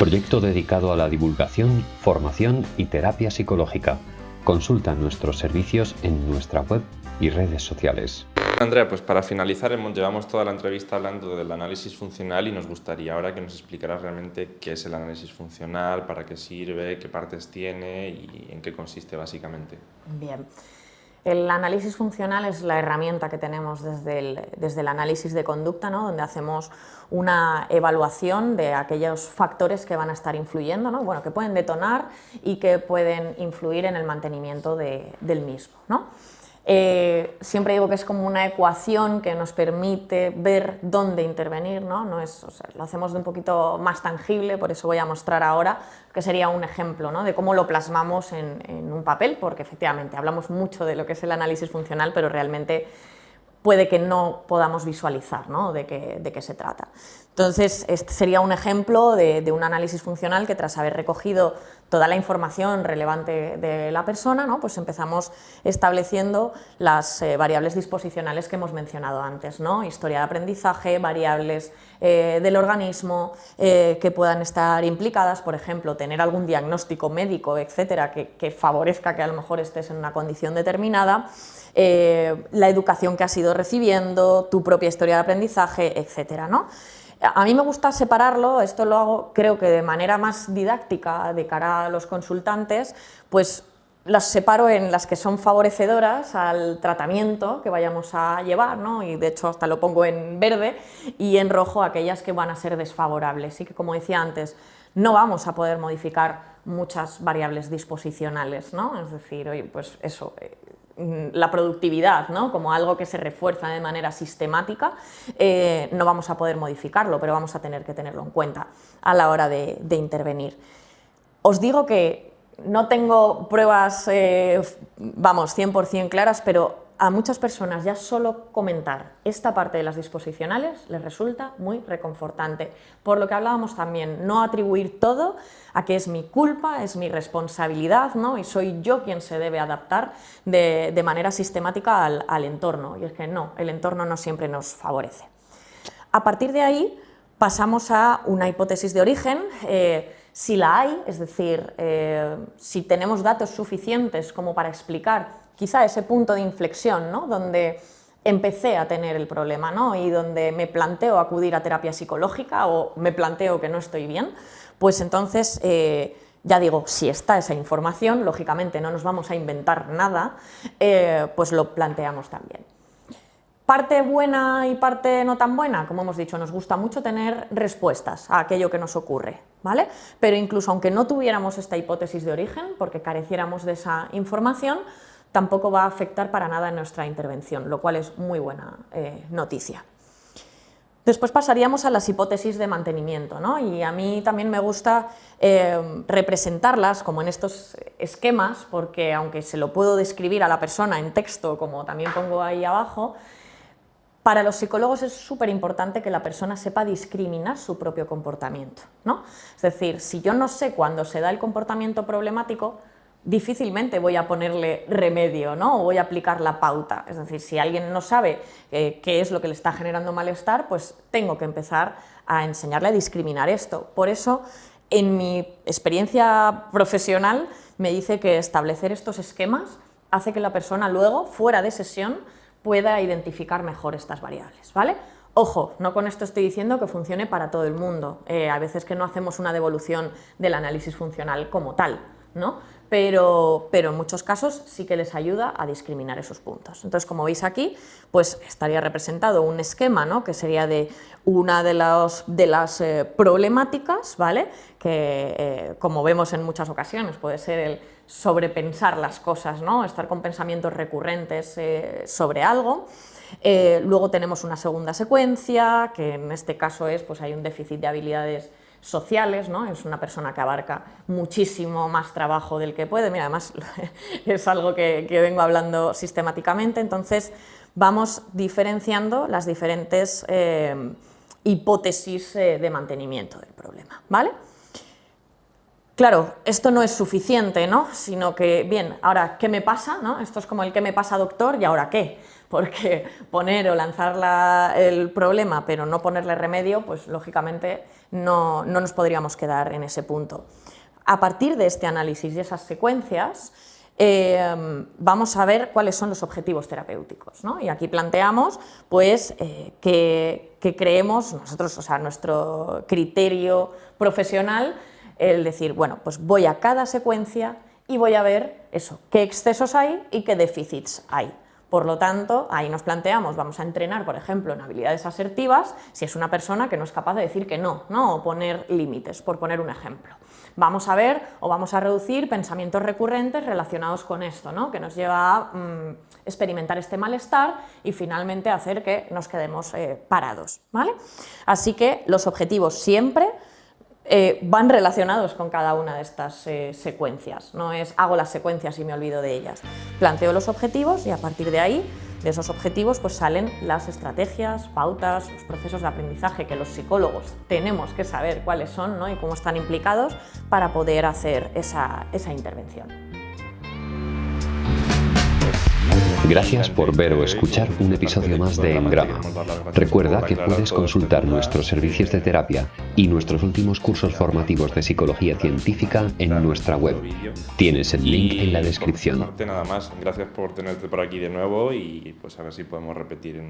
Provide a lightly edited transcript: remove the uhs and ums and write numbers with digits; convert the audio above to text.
proyecto dedicado a la divulgación, formación y terapia psicológica. Consulta nuestros servicios en nuestra web y redes sociales. Andrea, pues para finalizar llevamos toda la entrevista hablando del análisis funcional y nos gustaría ahora que nos explicaras realmente qué es el análisis funcional, para qué sirve, qué partes tiene y en qué consiste básicamente. Bien. El análisis funcional es la herramienta que tenemos desde el análisis de conducta, ¿no? Donde hacemos una evaluación de aquellos factores que van a estar influyendo, ¿no? Bueno, que pueden detonar y que pueden influir en el mantenimiento del mismo, ¿no? Siempre digo que es como una ecuación que nos permite ver dónde intervenir, ¿no? O sea, lo hacemos de un poquito más tangible, por eso voy a mostrar ahora que sería un ejemplo, ¿no? De cómo lo plasmamos en un papel, porque efectivamente hablamos mucho de lo que es el análisis funcional, pero realmente puede que no podamos visualizar, ¿no? de qué se trata. Entonces, este sería un ejemplo de un análisis funcional que tras haber recogido toda la información relevante de la persona, ¿no? Pues empezamos estableciendo las variables disposicionales que hemos mencionado antes, ¿no? Historia de aprendizaje, variables del organismo que puedan estar implicadas, por ejemplo, tener algún diagnóstico médico, etcétera, que favorezca que a lo mejor estés en una condición determinada, la educación que has ido recibiendo, tu propia historia de aprendizaje, etcétera, ¿no? A mí me gusta separarlo, esto lo hago creo que de manera más didáctica de cara a los consultantes, pues las separo en las que son favorecedoras al tratamiento que vayamos a llevar, ¿no? Y de hecho hasta lo pongo en verde, y en rojo aquellas que van a ser desfavorables y que, como decía antes, no vamos a poder modificar muchas variables disposicionales, ¿no? Es decir, oye, pues eso, la productividad, ¿no? Como algo que se refuerza de manera sistemática, no vamos a poder modificarlo, pero vamos a tener que tenerlo en cuenta a la hora de intervenir. Os digo que no tengo pruebas, vamos, 100% claras, pero a muchas personas ya solo comentar esta parte de las disposicionales les resulta muy reconfortante. Por lo que hablábamos también, no atribuir todo a que es mi culpa, es mi responsabilidad, ¿no? Y soy yo quien se debe adaptar de manera sistemática al entorno. Y es que no, el entorno no siempre nos favorece. A partir de ahí pasamos a una hipótesis de origen. Si la hay, es decir, si tenemos datos suficientes como para explicar quizá ese punto de inflexión, ¿no? Donde empecé a tener el problema, ¿no? Y donde me planteo acudir a terapia psicológica o me planteo que no estoy bien, pues entonces, ya digo, si está esa información, lógicamente no nos vamos a inventar nada, pues lo planteamos también. Parte buena y parte no tan buena, como hemos dicho, nos gusta mucho tener respuestas a aquello que nos ocurre, ¿vale? Pero incluso aunque no tuviéramos esta hipótesis de origen, porque careciéramos de esa información, tampoco va a afectar para nada en nuestra intervención, lo cual es muy buena noticia. Después pasaríamos a las hipótesis de mantenimiento, ¿no? Y a mí también me gusta representarlas como en estos esquemas, porque aunque se lo puedo describir a la persona en texto, como también pongo ahí abajo, para los psicólogos es súper importante que la persona sepa discriminar su propio comportamiento, ¿no? Es decir, si yo no sé cuándo se da el comportamiento problemático, difícilmente voy a ponerle remedio, ¿no? O voy a aplicar la pauta. Es decir, si alguien no sabe qué es lo que le está generando malestar, pues tengo que empezar a enseñarle a discriminar esto. Por eso, en mi experiencia profesional, me dice que establecer estos esquemas hace que la persona luego, fuera de sesión, pueda identificar mejor estas variables, ¿vale? Ojo, no con esto estoy diciendo que funcione para todo el mundo. A veces que no hacemos una devolución del análisis funcional como tal, ¿no? Pero en muchos casos sí que les ayuda a discriminar esos puntos. Entonces, como veis aquí, pues estaría representado un esquema, ¿no? Que sería de una de las problemáticas, ¿vale? Que, como vemos en muchas ocasiones, puede ser el sobrepensar las cosas, ¿no? Estar con pensamientos recurrentes sobre algo. Luego tenemos una segunda secuencia, que en este caso es, pues hay un déficit de habilidades sociales, ¿no? Es una persona que abarca muchísimo más trabajo del que puede. Mira, además es algo que vengo hablando sistemáticamente. Entonces vamos diferenciando las diferentes hipótesis de mantenimiento del problema, ¿vale? Claro, esto no es suficiente, ¿no? Sino que, bien, ahora, ¿qué me pasa? ¿No? Esto es como el ¿qué me pasa, doctor? ¿Y ahora qué? Porque poner o lanzar el problema pero no ponerle remedio, pues lógicamente no nos podríamos quedar en ese punto. A partir de este análisis y esas secuencias, vamos a ver cuáles son los objetivos terapéuticos, ¿no? Y aquí planteamos pues, que creemos nosotros, o sea, nuestro criterio profesional, el decir, bueno, pues voy a cada secuencia y voy a ver eso, qué excesos hay y qué déficits hay. Por lo tanto, ahí nos planteamos, vamos a entrenar, por ejemplo, en habilidades asertivas, si es una persona que no es capaz de decir que no, o poner límites, por poner un ejemplo. Vamos a ver o vamos a reducir pensamientos recurrentes relacionados con esto, ¿no? Que nos lleva a experimentar este malestar y finalmente hacer que nos quedemos parados, ¿vale? Así que los objetivos siempre van relacionados con cada una de estas secuencias, no es hago las secuencias y me olvido de ellas. Planteo los objetivos y a partir de ahí, de esos objetivos, pues salen las estrategias, pautas, los procesos de aprendizaje que los psicólogos tenemos que saber cuáles son, ¿no? Y cómo están implicados para poder hacer esa intervención. Gracias por ver o escuchar un episodio más de Engrama. Recuerda que puedes consultar nuestros servicios de terapia y nuestros últimos cursos formativos de psicología científica en nuestra web. Tienes el link en la descripción. Nada más, gracias por tenerte por aquí de nuevo y pues a ver si podemos repetir en